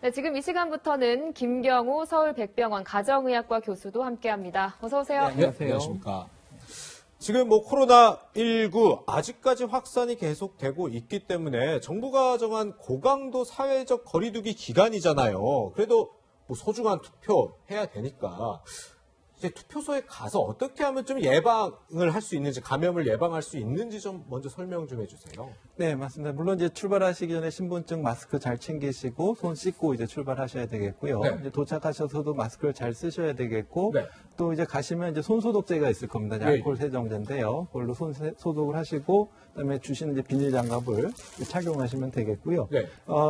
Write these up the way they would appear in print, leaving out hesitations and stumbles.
네, 지금 이 시간부터는 김경우 서울백병원 가정의학과 교수도 함께합니다. 어서 오세요. 네, 안녕하십니까. 지금 코로나19 아직까지 확산이 계속되고 있기 때문에 정부가 정한 고강도 사회적 거리두기 기간이잖아요. 그래도 소중한 투표 해야 되니까 이제 투표소에 가서 어떻게 하면 좀 예방을 할 수 있는지, 감염을 예방할 수 있는지 좀 먼저 설명 좀 해주세요. 네, 맞습니다. 물론 이제 출발하시기 전에 신분증, 마스크 잘 챙기시고 손 씻고 이제 출발하셔야 되겠고요. 네. 이제 도착하셔서도 마스크를 잘 쓰셔야 되겠고, 네. 또 이제 가시면 이제 손 소독제가 있을 겁니다. 이제 예. 알코올 세정제인데요. 그걸로 손 소독을 하시고, 그다음에 주시는 이제 비닐 장갑을 착용하시면 되겠고요. 네.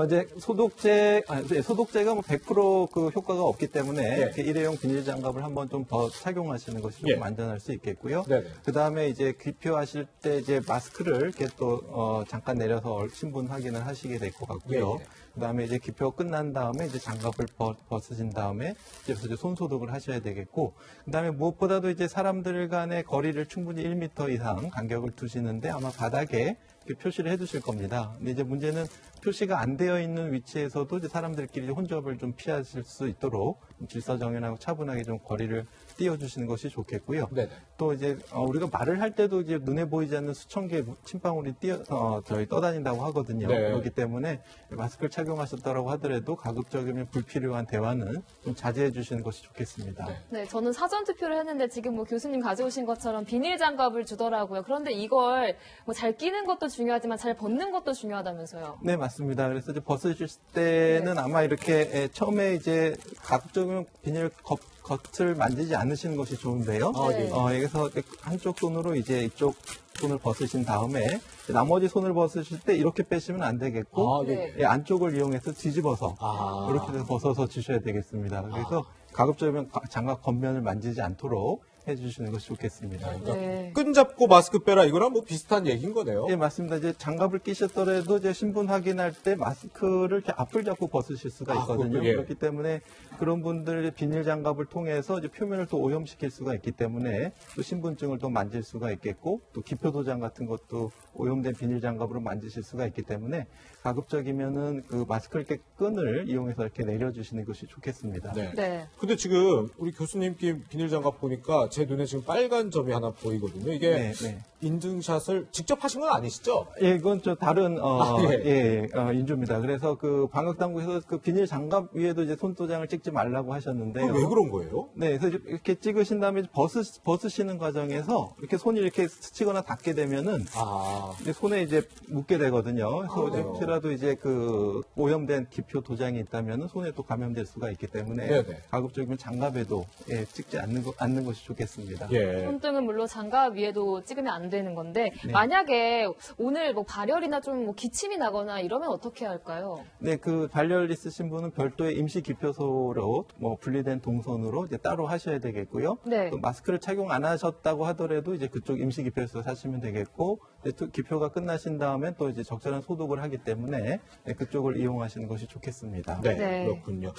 이제 소독제가 100% 그 효과가 없기 때문에 이렇게 일회용 비닐 장갑을 한번 좀 더 착용하시는 것이 좀 예. 안전할 수 있겠고요. 네네. 그 다음에 이제 기표하실 때 이제 마스크를 이렇게 또 잠깐 내려서 신분 확인을 하시게 될 것 같고요. 예. 그 다음에 이제 기표 끝난 다음에 이제 장갑을 벗으신 다음에 이제 손 소독을 하셔야 되겠고, 그 다음에 무엇보다도 이제 사람들 간의 거리를 충분히 1m 이상 간격을 두시는데 아마 바닥에 이렇게 표시를 해두실 겁니다. 근데 이제 문제는 표시가 안 되어 있는 위치에서도 이제 사람들끼리 혼접을 좀 피하실 수 있도록 질서정연하고 차분하게 좀 거리를 띄워주시는 것이 좋겠고요. 네네. 또 이제 우리가 말을 할 때도 이제 눈에 보이지 않는 수천 개의 침방울이 떠다닌다고 하거든요. 네. 그렇기 때문에 마스크를 착용하셨다고 하더라도 가급적이면 불필요한 대화는 좀 자제해 주시는 것이 좋겠습니다. 네. 네, 저는 사전 투표를 했는데 지금 교수님 가져오신 것처럼 비닐 장갑을 주더라고요. 그런데 이걸 잘 끼는 것도 중요하지만 잘 벗는 것도 중요하다면서요. 네, 맞습니다. 그래서 이제 벗으실 때는 아마 이렇게 처음에 이제 가급적이면 비닐 겉을 만지지 않으시는 것이 좋은데요. 네. 그래서 한쪽 손으로 이제 이쪽 손을 벗으신 다음에 나머지 손을 벗으실 때 이렇게 빼시면 안 되겠고, 네. 안쪽을 이용해서 뒤집어서 아. 이렇게 해서 벗어서 주셔야 되겠습니다. 그래서 가급적이면 장갑 겉면을 만지지 않도록 해주시는 것이 좋겠습니다. 네. 끈 잡고 마스크 빼라, 이거랑 비슷한 얘기인 거네요. 예, 맞습니다. 이제 장갑을 끼셨더라도 이제 신분 확인할 때 마스크를 이렇게 앞을 잡고 벗으실 수가 있거든요. 그것도, 예. 그렇기 때문에 그런 분들 비닐 장갑을 통해서 이제 표면을 또 오염시킬 수가 있기 때문에 또 신분증을 또 만질 수가 있겠고, 또 기표 도장 같은 것도 오염된 비닐 장갑으로 만지실 수가 있기 때문에 가급적이면은 그 마스크 이렇게 끈을 이용해서 이렇게 내려주시는 것이 좋겠습니다. 네. 네. 근데 지금 우리 교수님 낀 비닐 장갑 보니까 제 눈에 지금 빨간 점이 하나 보이거든요. 이게 네. 인증샷을 직접 하신 건 아니시죠? 예, 이건 저 다른 예. 인주입니다. 그래서 그 방역당국에서 그 비닐 장갑 위에도 이제 손도장을 찍지 말라고 하셨는데요. 왜 그런 거예요? 네, 그래서 이렇게 찍으신 다음에 벗으시는 과정에서 이렇게 손이 이렇게 스치거나 닿게 되면은 이제 손에 이제 묻게 되거든요. 그래서 그래요? 혹시라도 이제 그 오염된 기표 도장이 있다면은 손에 또 감염될 수가 있기 때문에 네네. 가급적이면 장갑에도 찍지 않는 것이 좋겠습니다. 예. 손등은 물론 장갑 위에도 찍으면 안 되는 건데 네. 만약에 오늘 발열이나 좀 기침이 나거나 이러면 어떻게 할까요? 네, 그 발열 있으신 분은 별도의 임시 기표소로 분리된 동선으로 이제 따로 하셔야 되겠고요. 네. 또 마스크를 착용 안 하셨다고 하더라도 이제 그쪽 임시 기표소에 사시면 되겠고, 이제 또 기표가 끝나신 다음에 또 이제 적절한 소독을 하기 때문에 그쪽을 이용하시는 것이 좋겠습니다. 네, 네. 그렇군요.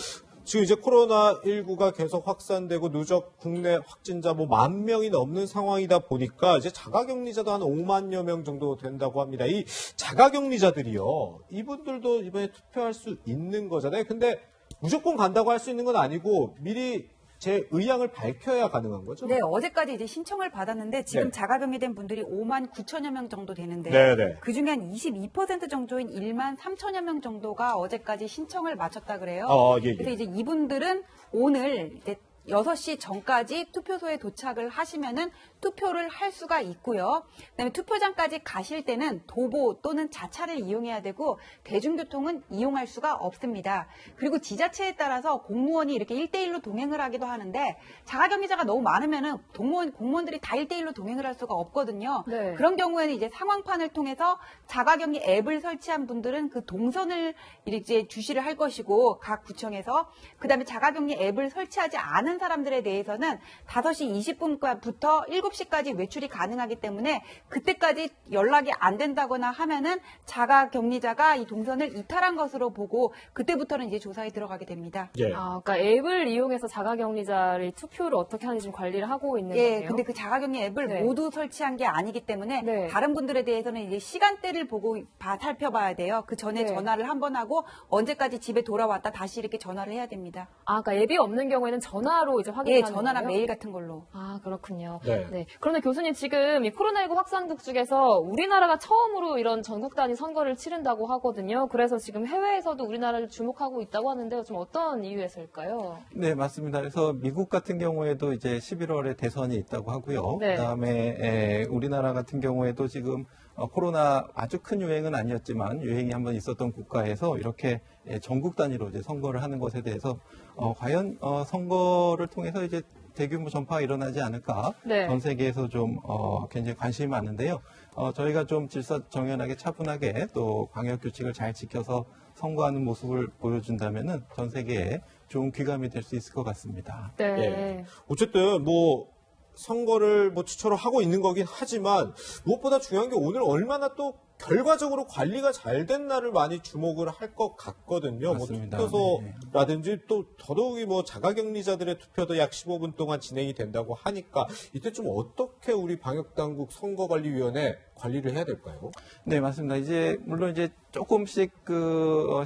지금 이제 코로나19가 계속 확산되고 누적 국내 확진자 10,000명이 넘는 상황이다 보니까 이제 자가격리자도 한 50,000여 명 정도 된다고 합니다. 이 자가격리자들이요, 이분들도 이번에 투표할 수 있는 거잖아요. 근데 무조건 간다고 할 수 있는 건 아니고 미리 제 의향을 밝혀야 가능한 거죠? 네, 어제까지 이제 신청을 받았는데 지금 네. 자가격리된 분들이 59,000여 명 정도 되는데요. 네네. 그중에 한 22% 정도인 13,000여 명 정도가 어제까지 신청을 마쳤다 그래요. 예. 그래서 이제 이분들은 오늘 이제 6시 전까지 투표소에 도착을 하시면은 투표를 할 수가 있고요. 그다음에 투표장까지 가실 때는 도보 또는 자차를 이용해야 되고 대중교통은 이용할 수가 없습니다. 그리고 지자체에 따라서 공무원이 이렇게 1대1로 동행을 하기도 하는데 자가격리자가 너무 많으면은 공무원들이 다 1대1로 동행을 할 수가 없거든요. 네. 그런 경우에는 이제 상황판을 통해서 자가격리 앱을 설치한 분들은 그 동선을 이제 주시를 할 것이고 각 구청에서 그다음에 자가격리 앱을 설치하지 않은 많은 사람들에 대해서는 5시 20분부터 7시까지 외출이 가능하기 때문에 그때까지 연락이 안 된다거나 하면은 자가격리자가 이 동선을 이탈한 것으로 보고 그때부터는 이제 조사에 들어가게 됩니다. 예. 아, 그러니까 앱을 이용해서 자가격리자를 투표를 어떻게 하는지 좀 관리를 하고 있는 예, 거네요. 근데 그 자가격리 앱을 네. 모두 설치한 게 아니기 때문에 네. 다른 분들에 대해서는 이제 시간대를 보고 살펴봐야 돼요. 그 전에 네. 전화를 한번 하고 언제까지 집에 돌아왔다 다시 이렇게 전화를 해야 됩니다. 아, 그러니까 앱이 없는 경우에는 전화로 이제 예, 확인하는 전화나 거예요? 메일 같은 걸로. 아, 그렇군요. 네. 그런데 교수님 지금 이 코로나19 확산국 중에서 우리나라가 처음으로 이런 전국 단위 선거를 치른다고 하거든요. 그래서 지금 해외에서도 우리나라를 주목하고 있다고 하는데요. 좀 어떤 이유에서일까요? 네, 맞습니다. 그래서 미국 같은 경우에도 이제 11월에 대선이 있다고 하고요. 네. 그다음에 우리나라 같은 경우에도 지금 코로나 아주 큰 유행은 아니었지만 유행이 한번 있었던 국가에서 이렇게 전국 단위로 이제 선거를 하는 것에 대해서 과연 선거를 통해서 이제 대규모 전파가 일어나지 않을까 네. 전 세계에서 좀 굉장히 관심이 많은데요. 저희가 좀 질서정연하게 차분하게 또 방역 규칙을 잘 지켜서 선거하는 모습을 보여준다면은 전 세계에 좋은 귀감이 될 수 있을 것 같습니다. 네. 예. 어쨌든 뭐 선거를 뭐 추천을 하고 있는 거긴 하지만 무엇보다 중요한 게 오늘 얼마나 또 결과적으로 관리가 잘 됐나를 많이 주목을 할 것 같거든요. 맞습니다. 뭐 투표소라든지 또 더더욱이 뭐 자가격리자들의 투표도 약 15분 동안 진행이 된다고 하니까 이때 좀 어떻게 우리 방역당국 선거관리위원회 관리를 해야 될까요? 네, 맞습니다. 이제 물론 이제 조금씩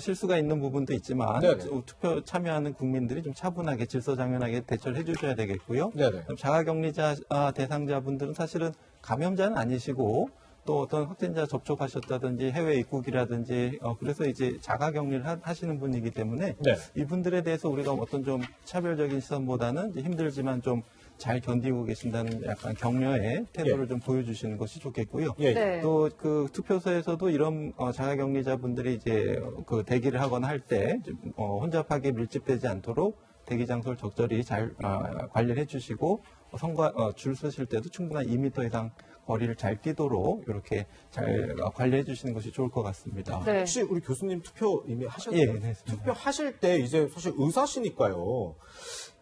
실수가 있는 부분도 있지만 네네. 투표 참여하는 국민들이 좀 차분하게 질서정연하게 대처를 해주셔야 되겠고요. 네네. 그럼 자가격리자 대상자분들은 사실은 감염자는 아니시고 또 어떤 확진자 접촉하셨다든지 해외 입국이라든지 그래서 이제 자가격리를 하시는 분이기 때문에 네. 이분들에 대해서 우리가 어떤 좀 차별적인 시선보다는 이제 힘들지만 좀 잘 견디고 계신다는 약간 격려의 태도를 좀 보여주시는 것이 좋겠고요. 예. 네. 또 그 투표소에서도 이런 자가격리자분들이 이제 그 대기를 하거나 할 때 혼잡하게 밀집되지 않도록 대기 장소를 적절히 잘 관리를 해주시고 줄 서실 때도 충분한 2m 이상 거리를 잘 뛰도록 이렇게 잘 관리해 주시는 것이 좋을 것 같습니다. 네. 혹시 우리 교수님 투표 이미 하셨나요? 예, 네, 했습니다. 투표하실 때 이제 사실 의사시니까요.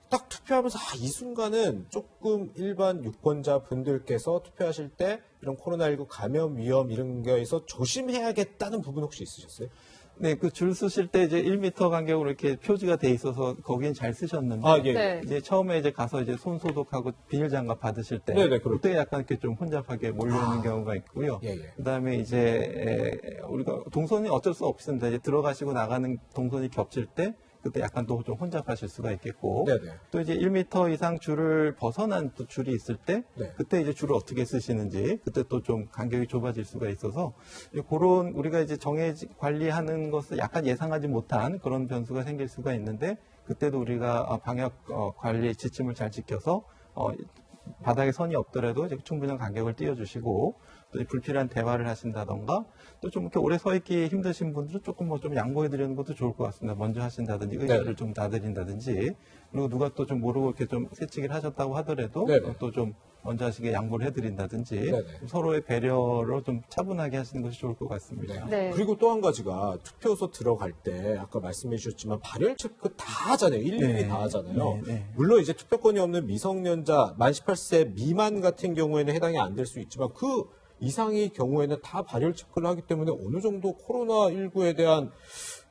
딱 투표하면서 이 순간은 조금 일반 유권자 분들께서 투표하실 때 이런 코로나19 감염 위험 이런 거에서 조심해야겠다는 부분 혹시 있으셨어요? 네, 그 줄 서실 때 이제 1m 간격으로 이렇게 표지가 돼 있어서 거기는 잘 쓰셨는데 아, 예. 네. 이제 처음에 이제 가서 이제 손 소독하고 비닐 장갑 받으실 때 네네, 그렇죠. 그때 약간 이렇게 좀 혼잡하게 몰려오는 경우가 있고요. 예, 예. 그다음에 이제 우리가 동선이 어쩔 수 없습니다. 이제 들어가시고 나가는 동선이 겹칠 때 그때 약간 또 좀 혼잡하실 수가 있겠고 네네. 또 이제 1m 이상 줄을 벗어난 또 줄이 있을 때 네. 그때 이제 줄을 어떻게 쓰시는지 그때 또 좀 간격이 좁아질 수가 있어서 그런 우리가 이제 관리하는 것을 약간 예상하지 못한 그런 변수가 생길 수가 있는데 그때도 우리가 방역 관리 지침을 잘 지켜서 바닥에 선이 없더라도 이제 충분한 간격을 띄워주시고 또 불필요한 대화를 하신다던가 또 좀 이렇게 오래 서 있기 힘드신 분들은 조금 뭐 좀 양보해 드리는 것도 좋을 것 같습니다. 먼저 하신다든지 의자를 네. 좀 놔드린다든지 그리고 누가 또 좀 모르고 이렇게 좀 새치기를 하셨다고 하더라도 네네. 또 좀 먼저 하시게 양보를 해드린다든지 네네. 서로의 배려로 좀 차분하게 하시는 것이 좋을 것 같습니다. 네. 그리고 또 한 가지가 투표소 들어갈 때 아까 말씀해 주셨지만 발열 체크 다 하잖아요. 일일이 네. 다 하잖아요. 네, 네. 물론 이제 투표권이 없는 미성년자 만 18세 미만 같은 경우에는 해당이 안 될 수 있지만 그 이상의 경우에는 다 발열 체크를 하기 때문에 어느 정도 코로나19에 대한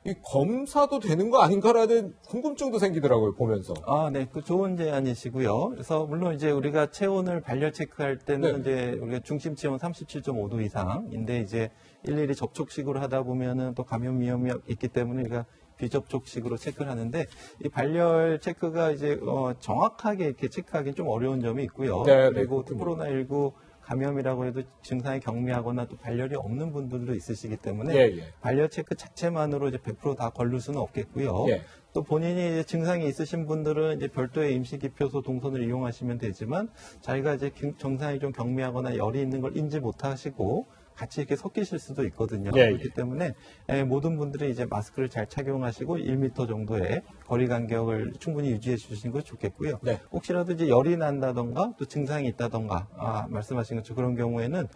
이 검사도 되는 거 아닌가라는 궁금증도 생기더라고요, 보면서. 아, 네. 그 좋은 제안이시고요. 그래서 물론 이제 우리가 체온을 발열 체크할 때는 네. 이제 우리가 중심 체온 37.5도 이상인데 이제 일일이 접촉식으로 하다 보면은 또 감염 위험이 있기 때문에 우리가 비접촉식으로 체크를 하는데 이 발열 체크가 이제 정확하게 이렇게 체크하기는 좀 어려운 점이 있고요. 네, 그리고 네. 코로나19 감염이라고 해도 증상이 경미하거나 또 발열이 없는 분들도 있으시기 때문에 예, 예. 발열 체크 자체만으로 이제 100% 다 걸릴 수는 없겠고요. 예. 또 본인이 이제 증상이 있으신 분들은 이제 별도의 임시기표소 동선을 이용하시면 되지만 자기가 이제 정상이 좀 경미하거나 열이 있는 걸 인지 못하시고 같이 이렇게 섞이실 수도 있거든요. 예, 그렇기 때문에 모든 분들이 이제 마스크를 잘 착용하시고 1m 정도의 거리 간격을 충분히 유지해 주시는 것이 좋겠고요. 네. 혹시라도 이제 열이 난다던가 또 증상이 있다던가 말씀하신 것처럼 그런 경우에는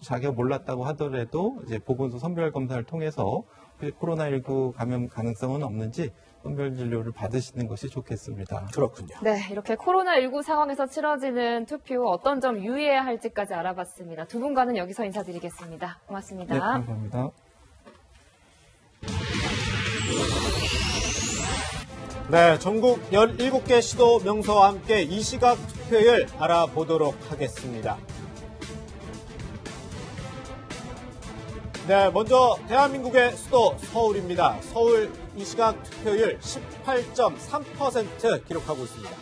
자기가 몰랐다고 하더라도 이제 보건소 선별 검사를 통해서 코로나19 감염 가능성은 없는지 선별 진료를 받으시는 것이 좋겠습니다. 그렇군요. 네, 이렇게 코로나19 상황에서 치러지는 투표 어떤 점 유의해야 할지까지 알아봤습니다. 두 분과는 여기서 인사드리겠습니다. 고맙습니다. 네, 감사합니다. 네, 전국 17개 시도 명소와 함께 이 시각 투표율 알아보도록 하겠습니다. 네, 먼저 대한민국의 수도 서울입니다. 서울 이 시각 투표율 18.3% 기록하고 있습니다.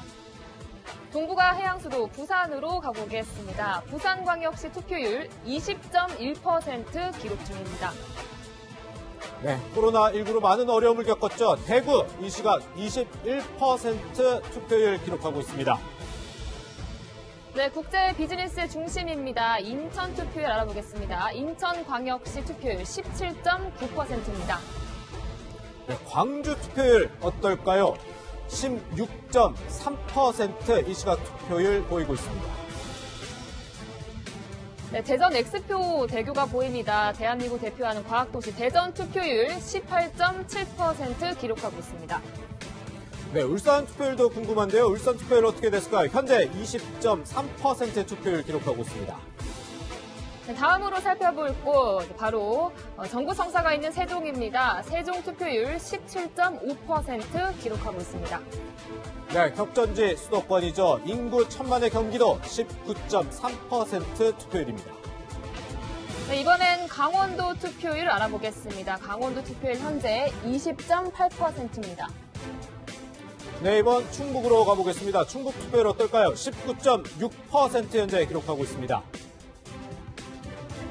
동북아 해양수도 부산으로 가보겠습니다. 부산광역시 투표율 20.1% 기록 중입니다. 네, 코로나19로 많은 어려움을 겪었죠. 대구 이 시각 21% 투표율 기록하고 있습니다. 네, 국제 비즈니스의 중심입니다. 인천 투표율 알아보겠습니다. 인천광역시 투표율 17.9%입니다. 네, 광주 투표율 어떨까요? 16.3% 이 시각 투표율 보이고 있습니다. 네, 대전 X표 대교가 보입니다. 대한민국 대표하는 과학도시 대전 투표율 18.7% 기록하고 있습니다. 네, 울산 투표율도 궁금한데요. 울산 투표율 어떻게 됐을까요? 현재 20.3% 투표율 기록하고 있습니다. 네, 다음으로 살펴볼 곳 바로 정부 성사가 있는 세종입니다. 세종 투표율 17.5% 기록하고 있습니다. 네, 격전지 수도권이죠. 인구 1000만의 경기도 19.3% 투표율입니다. 네, 이번엔 강원도 투표율 알아보겠습니다. 강원도 투표율 현재 20.8%입니다. 네, 이번 충북으로 가보겠습니다. 충북 투표율 어떨까요? 19.6% 현재 기록하고 있습니다.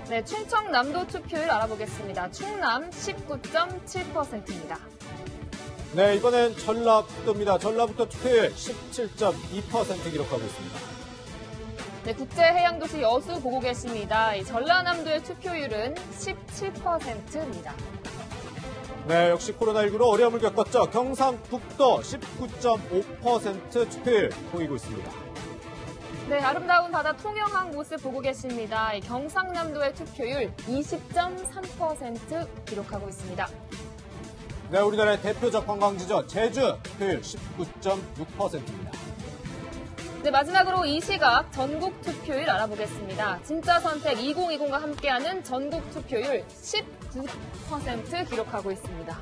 네, 충청남도 투표율 알아보겠습니다. 충남 19.7%입니다. 네, 이번엔 전라북도입니다. 전라북도 투표율 17.2% 기록하고 있습니다. 네, 국제해양도시 여수 보고 계십니다. 이 전라남도의 투표율은 17%입니다. 네, 역시 코로나19로 어려움을 겪었죠. 경상북도 19.5% 투표율 보이고 있습니다. 네, 아름다운 바다 통영항 모습 보고 계십니다. 이 경상남도의 투표율 20.3% 기록하고 있습니다. 네, 우리나라의 대표적 관광지죠. 제주 투표율 19.6%입니다. 네, 마지막으로 이 시각 전국 투표율 알아보겠습니다. 진짜 선택 2020과 함께하는 전국 투표율 19% 기록하고 있습니다.